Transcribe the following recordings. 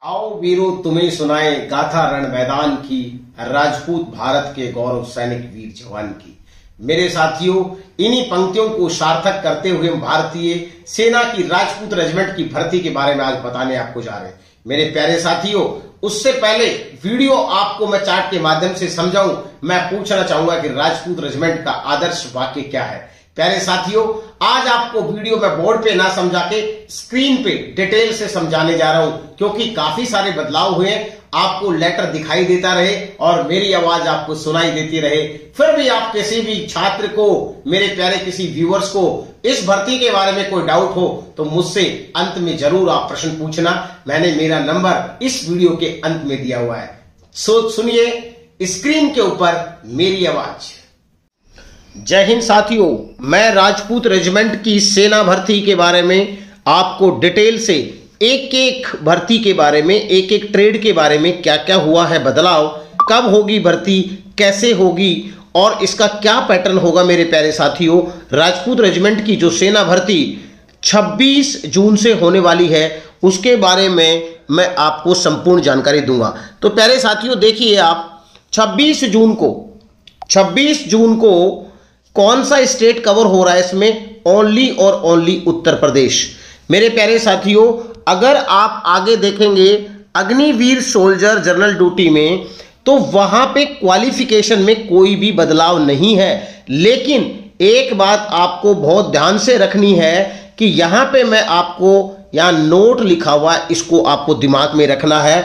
आओ वीरो तुम्हें सुनाए गाथा रण मैदान की, राजपूत भारत के गौरव सैनिक वीर जवान की। मेरे साथियों, इन्हीं पंक्तियों को सार्थक करते हुए हम भारतीय सेना की राजपूत रेजिमेंट की भर्ती के बारे में आज बताने आपको जा रहे हैं। मेरे प्यारे साथियों, उससे पहले वीडियो आपको मैं चार्ट के माध्यम से समझाऊं, मैं पूछना चाहूंगा कि राजपूत रेजिमेंट का आदर्श वाक्य क्या है। प्यारे साथियों, आज आपको वीडियो में बोर्ड पे ना समझा के स्क्रीन पे डिटेल से समझाने जा रहा हूं, क्योंकि काफी सारे बदलाव हुए हैं। आपको लेटर दिखाई देता रहे और मेरी आवाज आपको सुनाई देती रहे। फिर भी आप किसी भी छात्र को, मेरे प्यारे किसी व्यूअर्स को इस भर्ती के बारे में कोई डाउट हो तो मुझसे अंत में जरूर आप प्रश्न पूछना। मैंने मेरा नंबर इस वीडियो के अंत में दिया हुआ है। सुनिए स्क्रीन के ऊपर मेरी आवाज। जय हिंद साथियों, मैं राजपूत रेजिमेंट की सेना भर्ती के बारे में आपको डिटेल से एक एक भर्ती के बारे में, एक एक ट्रेड के बारे में क्या क्या हुआ है बदलाव, कब होगी भर्ती, कैसे होगी और इसका क्या पैटर्न होगा। मेरे प्यारे साथियों, राजपूत रेजिमेंट की जो सेना भर्ती 26 जून से होने वाली है उसके बारे में मैं आपको संपूर्ण जानकारी दूंगा। तो प्यारे साथियों देखिए, आप 26 जून को कौन सा स्टेट कवर हो रहा है इसमें? ओनली और ओनली उत्तर प्रदेश। मेरे प्यारे साथियों, अगर आप आगे देखेंगे अग्निवीर सोल्जर जनरल ड्यूटी में, तो वहां पे क्वालिफिकेशन में कोई भी बदलाव नहीं है। लेकिन एक बात आपको बहुत ध्यान से रखनी है कि यहां पे मैं आपको यहां नोट लिखा हुआ है, इसको आपको दिमाग में रखना है।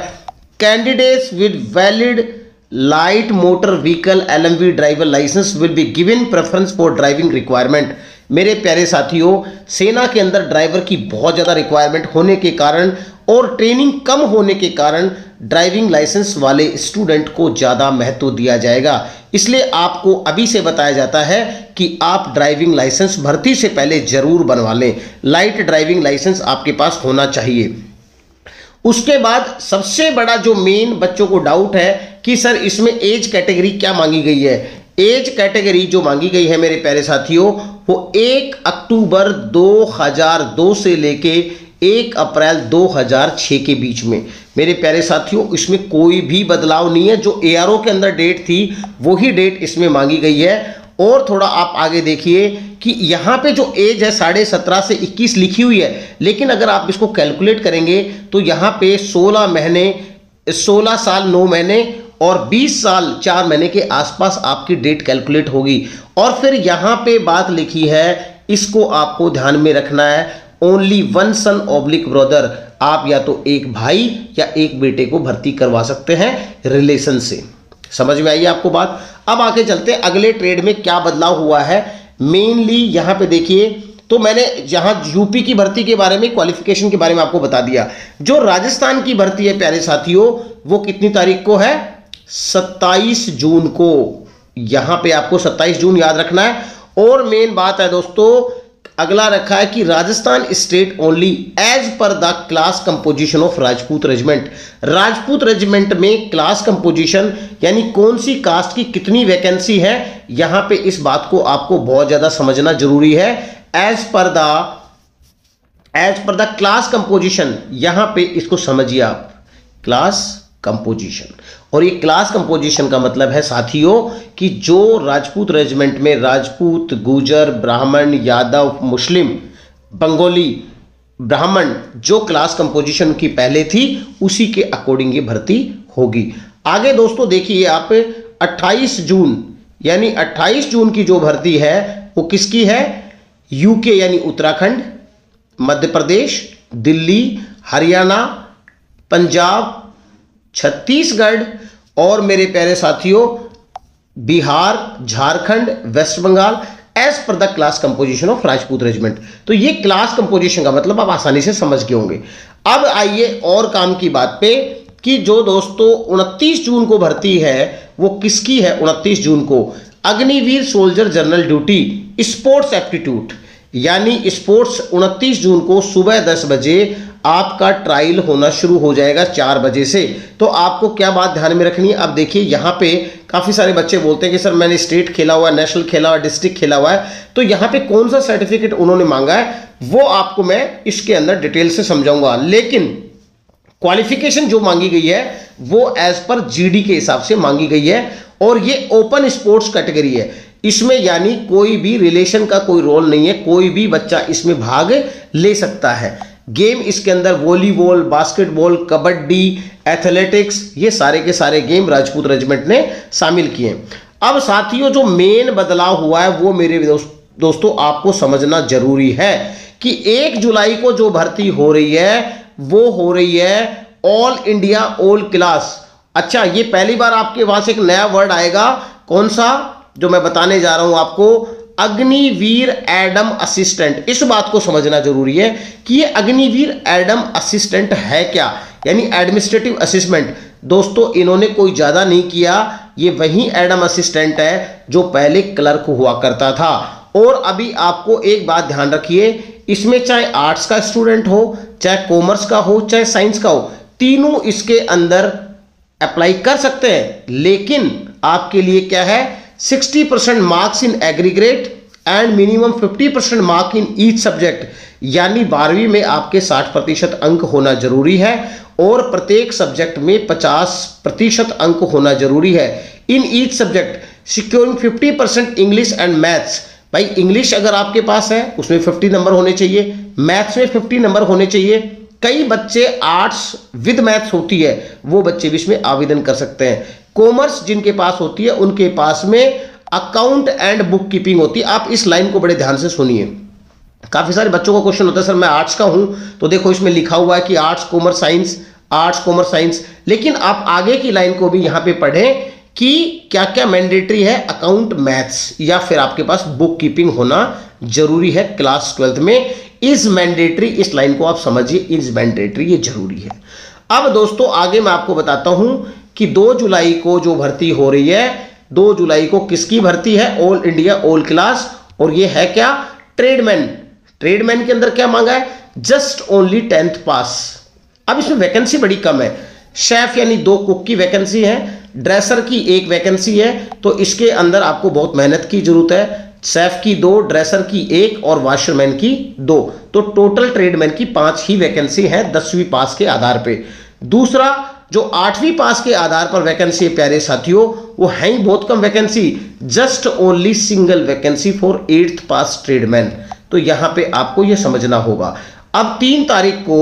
Candidates with valid light motor vehicle LMV driver licence will be given preference for driving requirement. मेरे प्यारे साथियों, सेना के अंदर ड्राइवर की बहुत ज़्यादा रिक्वायरमेंट होने के कारण और ट्रेनिंग कम होने के कारण ड्राइविंग लाइसेंस वाले स्टूडेंट को ज़्यादा महत्व दिया जाएगा। इसलिए आपको अभी से बताया जाता है कि आप ड्राइविंग लाइसेंस भर्ती से पहले जरूर बनवा लें। लाइट ड्राइविंग लाइसेंस आपके पास होना चाहिए। उसके बाद सबसे बड़ा जो मेन बच्चों को डाउट है कि सर इसमें एज कैटेगरी क्या मांगी गई है। एज कैटेगरी जो मांगी गई है मेरे प्यारे साथियों, वो 1 अक्टूबर 2002 से लेके 1 अप्रैल 2006 के बीच में। मेरे प्यारे साथियों, इसमें कोई भी बदलाव नहीं है। जो ARO के अंदर डेट थी वही डेट इसमें मांगी गई है। और थोड़ा आप आगे देखिए कि यहाँ पे जो एज है 17.5 से 21 लिखी हुई है, लेकिन अगर आप इसको कैलकुलेट करेंगे तो यहाँ पे 16 साल 9 महीने और 20 साल 4 महीने के आसपास आपकी डेट कैलकुलेट होगी। और फिर यहाँ पे बात लिखी है, इसको आपको ध्यान में रखना है, ओनली 1 सन ऑब्लिक ब्रदर। आप या तो एक भाई या एक बेटे को भर्ती करवा सकते हैं रिलेशन से। समझ में आई आपको बात? अब आगे चलते हैं अगले ट्रेड में क्या बदलाव हुआ है। मेनली यहां पे देखिए, तो मैंने जहां यूपी की भर्ती के बारे में, क्वालिफिकेशन के बारे में आपको बता दिया। जो राजस्थान की भर्ती है प्यारे साथियों, वो कितनी तारीख को है? 27 जून को। यहां पे आपको 27 जून याद रखना है। और मेन बात है दोस्तों, अगला रखा है कि Rajasthan state only as per the class composition of Rajput regiment. Rajput regiment में क्लास कंपोजिशन यानी कौन सी कास्ट की कितनी वैकेंसी है, यहां पे इस बात को आपको बहुत ज्यादा समझना जरूरी है। As per the class composition, यहां पे इसको समझिए आप, क्लास कंपोजिशन। और ये क्लास कंपोजिशन का मतलब है साथियों कि जो राजपूत रेजिमेंट में राजपूत, गुजर, ब्राह्मण, यादव, मुस्लिम, बंगाली, ब्राह्मण, जो क्लास कंपोजिशन की पहले थी उसी के अकॉर्डिंग ये भर्ती होगी। आगे दोस्तों देखिए आप, 28 जून यानी 28 जून की जो भर्ती है वो किसकी है? यूके यानी उत्तराखंड, मध्य प्रदेश, दिल्ली, हरियाणा, पंजाब, छत्तीसगढ़ और मेरे प्यारे साथियों Bihar, Jharkhand, West Bengal, as per the class composition of Rajput regiment. तो ये क्लास कंपोजिशन का मतलब आप आसानी से समझ गए होंगे। अब आइए और काम की बात पे कि जो दोस्तों 29 जून को भर्ती है वो किसकी है? 29 जून को Agniveer soldier general duty sports aptitude, यानी स्पोर्ट्स 29 जून को सुबह 10 बजे आपका ट्रायल होना शुरू हो जाएगा 4 बजे से। तो आपको क्या बात ध्यान में रखनी है? अब देखिए यहाँ पे काफी सारे बच्चे बोलते हैं कि सर मैंने स्टेट खेला हुआ है, नेशनल खेला हुआ है, डिस्ट्रिक्ट खेला हुआ है, तो यहाँ पे कौन सा सर्टिफिकेट उन्होंने मांगा है वो आपको मैं इसके अंदर डिटेल से समझाऊंगा। लेकिन क्वालिफिकेशन जो मांगी गई है वो एज पर जीडी के हिसाब से मांगी गई है और ये ओपन स्पोर्ट्स कैटेगरी है। इसमें यानी कोई भी रिलेशन का कोई रोल नहीं है, कोई भी बच्चा इसमें भाग ले सकता है। गेम इसके अंदर वॉलीबॉल, बास्केटबॉल, कबड्डी, एथलेटिक्स, ये सारे के सारे गेम राजपूत रेजिमेंट ने शामिल किए हैं। अब साथियों जो मेन बदलाव हुआ है वो मेरे दोस्तों आपको समझना जरूरी है कि 1 जुलाई को जो भर्ती हो रही है वो हो रही है ऑल इंडिया ऑल क्लास। अच्छा, ये पहली बार आपके पास एक नया वर्ड आएगा, कौन सा, जो मैं बताने जा रहा हूं आपको, अग्निवीर एडम असिस्टेंट। इस बात को समझना जरूरी है कि ये अग्निवीर एडम असिस्टेंट है क्या, यानी एडमिनिस्ट्रेटिव असिस्टेंट। दोस्तों इन्होंने कोई ज्यादा नहीं किया, ये वही एडम असिस्टेंट है जो पहले क्लर्क हुआ करता था। और अभी आपको एक बात ध्यान रखिए, इसमें चाहे आर्ट्स का स्टूडेंट हो, चाहे कॉमर्स का हो, चाहे साइंस का हो, तीनों इसके अंदर अप्लाई कर सकते हैं। लेकिन आपके लिए क्या है, 60% marks in aggregate and minimum 50% mark in each subject, यानी 12वीं में आपके 60% अंक होना जरूरी है और प्रत्येक सब्जेक्ट में 50% अंक होना जरूरी है। In each subject securing 50% English and maths. भाई इंग्लिश अगर आपके पास है उसमें 50 नंबर होने चाहिए, मैथ्स में 50 नंबर होने चाहिए। कई बच्चे आर्ट्स विद मैथ्स होती है वो बच्चे भी इसमें आवेदन कर सकते हैं। कॉमर्स जिनके पास होती है उनके पास में अकाउंट एंड बुक कीपिंग होती है। आप इस लाइन को बड़े ध्यान से सुनिए, काफी सारे बच्चों का क्वेश्चन होता है सर मैं आर्ट्स का हूं, तो देखो इसमें लिखा हुआ है कि arts commerce science, arts commerce science, लेकिन आप आगे की लाइन को भी यहां पे पढ़ें कि क्या क्या मैंडेटरी है, अकाउंट, मैथ्स या फिर आपके पास बुक कीपिंग होना जरूरी है क्लास 12th में। इज मैंडेटरी, इस लाइन को आप समझिए, इज मैंडेटरी, ये जरूरी है। अब दोस्तों आगे मैं आपको बताता हूं कि 2 जुलाई को जो भर्ती हो रही है, 2 जुलाई को किसकी भर्ती है, ऑल इंडिया ऑल क्लास, और ये है क्या, ट्रेडमैन। ट्रेडमैन के अंदर क्या मांगा है, जस्ट ओनली 10th पास। अब इसमें वैकेंसी बड़ी कम है, शेफ यानी 2 कुक की वैकेंसी है, ड्रेसर की 1 वैकेंसी है, तो इसके अंदर आपको बहुत मेहनत की जरूरत है। शेफ की 2, ड्रेसर की 1 और वॉशरमैन की 2, तो टोटल ट्रेडमैन की 5 ही वैकेंसी है 10वीं पास के आधार पे। दूसरा जो 8वीं पास के आधार पर वैकेंसी है प्यारे साथियों, वो है ही बहुत कम vacancy, just only single vacancy for 8th pass tradesman. तो यहां पे आपको यह समझना होगा। अब 3 तारीख को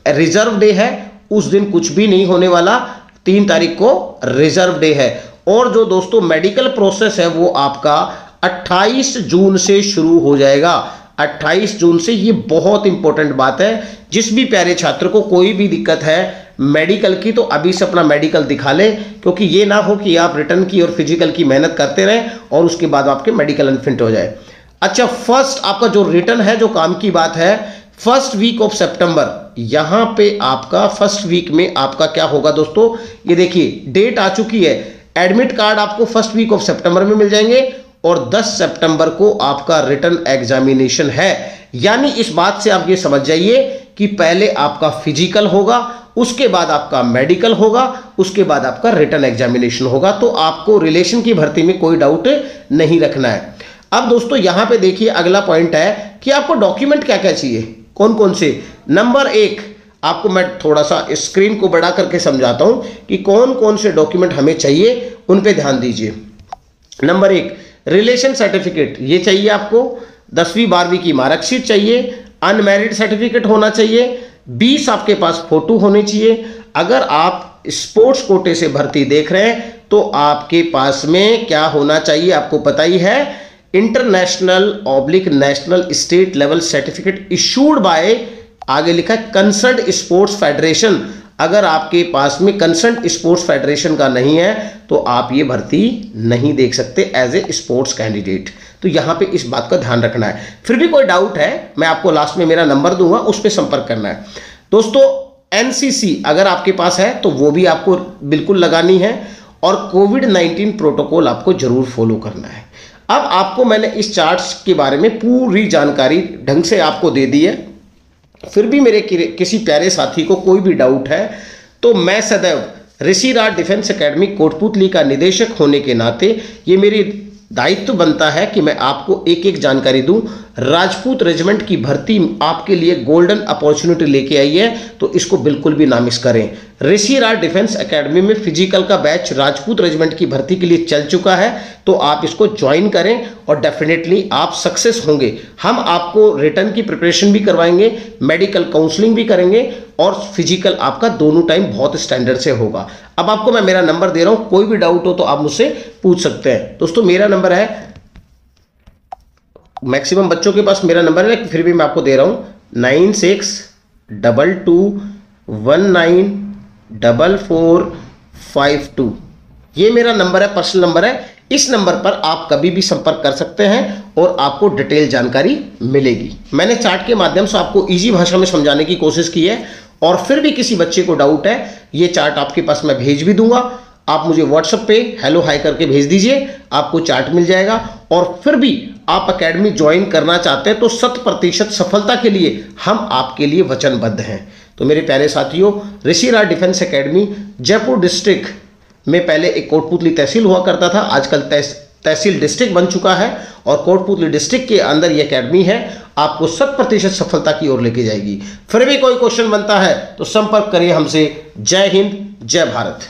रिजर्व डे है, उस दिन कुछ भी नहीं होने वाला, 3 तारीख को रिजर्व डे है। और जो दोस्तों मेडिकल प्रोसेस है वो आपका 28 जून से शुरू हो जाएगा। 28 जून से, ये बहुत इंपॉर्टेंट बात है। जिस भी प्यारे छात्र को कोई भी दिक्कत है मेडिकल की, तो अभी से अपना मेडिकल दिखा ले, क्योंकि ये ना हो कि आप रिटर्न की और फिजिकल की मेहनत करते रहें और उसके बाद आपके मेडिकल अनफिट हो जाए। अच्छा, फर्स्ट आपका जो रिटर्न है, जो काम की बात है, फर्स्ट वीक ऑफ सितंबर, यहां पे आपका फर्स्ट वीक में आपका क्या होगा दोस्तों, ये देखिए डेट आ चुकी है। एडमिट कार्ड आपको फर्स्ट वीक ऑफ सितंबर में मिल जाएंगे और 10 सितंबर को आपका रिटन एग्जामिनेशन है। यानी इस बात से आप ये समझ जाइए कि पहले आपका फिजिकल होगा, उसके बाद आपका मेडिकल होगा, उसके बाद आपका रिटन एग्जामिनेशन होगा। तो आपको रिलेशन की भर्ती में कोई डाउट नहीं रखना है। अब दोस्तों यहां पे देखिए अगला पॉइंट है कि आपको डॉक्यूमेंट क्या क्या चाहिए, कौन कौन से। नंबर 1, आपको मैं थोड़ा सा स्क्रीन को बड़ा करके समझाता हूं कि कौन कौन से डॉक्यूमेंट हमें चाहिए, उन पे ध्यान दीजिए। नंबर 1, रिलेशन सर्टिफिकेट, ये चाहिए आपको। 10वीं 12वीं की मार्कशीट चाहिए, अनमैरिड सर्टिफिकेट होना चाहिए, 20 आपके पास फोटो होने चाहिए। अगर आप स्पोर्ट्स कोटे से भर्ती देख रहे हैं तो आपके पास में क्या होना चाहिए, आपको पता ही है, international/ national state level certificate issued by, आगे लिखा है कंसर्न्ड स्पोर्ट्स फेडरेशन। अगर आपके पास में कंसर्न्ड स्पोर्ट्स फेडरेशन का नहीं है तो आप ये भर्ती नहीं देख सकते एज ए स्पोर्ट्स कैंडिडेट। तो यहां पे इस बात का ध्यान रखना है। फिर भी कोई डाउट है, मैं आपको लास्ट में मेरा नंबर दूंगा, उस पर संपर्क करना है। दोस्तों एनसीसी अगर आपके पास है तो वो भी आपको बिल्कुल लगानी है, और कोविड-19 प्रोटोकॉल आपको जरूर फॉलो करना है। अब आपको मैंने इस चार्ट्स के बारे में पूरी जानकारी ढंग से आपको दे दी है। फिर भी मेरे किसी प्यारे साथी को कोई भी डाउट है तो मैं सदैव ऋषि राज डिफेंस एकेडमी कोटपुतली का निदेशक होने के नाते ये मेरी दायित्व बनता है कि मैं आपको एक एक जानकारी दूं। राजपूत रेजिमेंट की भर्ती आपके लिए गोल्डन अपॉर्चुनिटी लेके आई है, तो इसको बिल्कुल भी ना मिस करें। ऋषि राज डिफेंस एकेडमी में फिजिकल का बैच राजपूत रेजिमेंट की भर्ती के लिए चल चुका है, तो आप इसको ज्वाइन करें और डेफिनेटली आप सक्सेस होंगे। हम आपको रिटर्न की प्रिपरेशन भी करवाएंगे, मेडिकल काउंसलिंग भी करेंगे और फिजिकल आपका दोनों टाइम बहुत स्टैंडर्ड से होगा। अब आपको मैं मेरा नंबर दे रहा हूं, कोई भी डाउट हो तो आप मुझसे पूछ सकते हैं। दोस्तों मेरा नंबर है, मैक्सिमम बच्चों के पास मेरा नंबर है, फिर भी मैं आपको दे रहा हूं 9622194452। ये मेरा नंबर है, पर्सनल नंबर है। इस नंबर पर आप कभी भी संपर्क कर सकते हैं और आपको डिटेल जानकारी मिलेगी। मैंने चार्ट के माध्यम से आपको इजी भाषा में समझाने की कोशिश की है, और फिर भी किसी बच्चे को डाउट है, ये चार्ट आपके पास मैं भेज भी दूंगा। आप मुझे व्हाट्सएप पे हेलो हाय करके भेज दीजिए, आपको चार्ट मिल जाएगा। और फिर भी आप एकेडमी ज्वाइन करना चाहते हैं तो 100% सफलता के लिए हम आपके लिए वचनबद्ध हैं। तो मेरे प्यारे साथियों, ऋषि राज डिफेंस एकेडमी जयपुर डिस्ट्रिक्ट में पहले एक कोटपुतली तहसील हुआ करता था, आजकल तहसील डिस्ट्रिक्ट बन चुका है और कोटपुतली डिस्ट्रिक्ट के अंदर ये एकेडमी है, आपको 100% सफलता की ओर लेके जाएगी। फिर भी कोई क्वेश्चन बनता है तो संपर्क करिए हमसे। जय हिंद, जय भारत।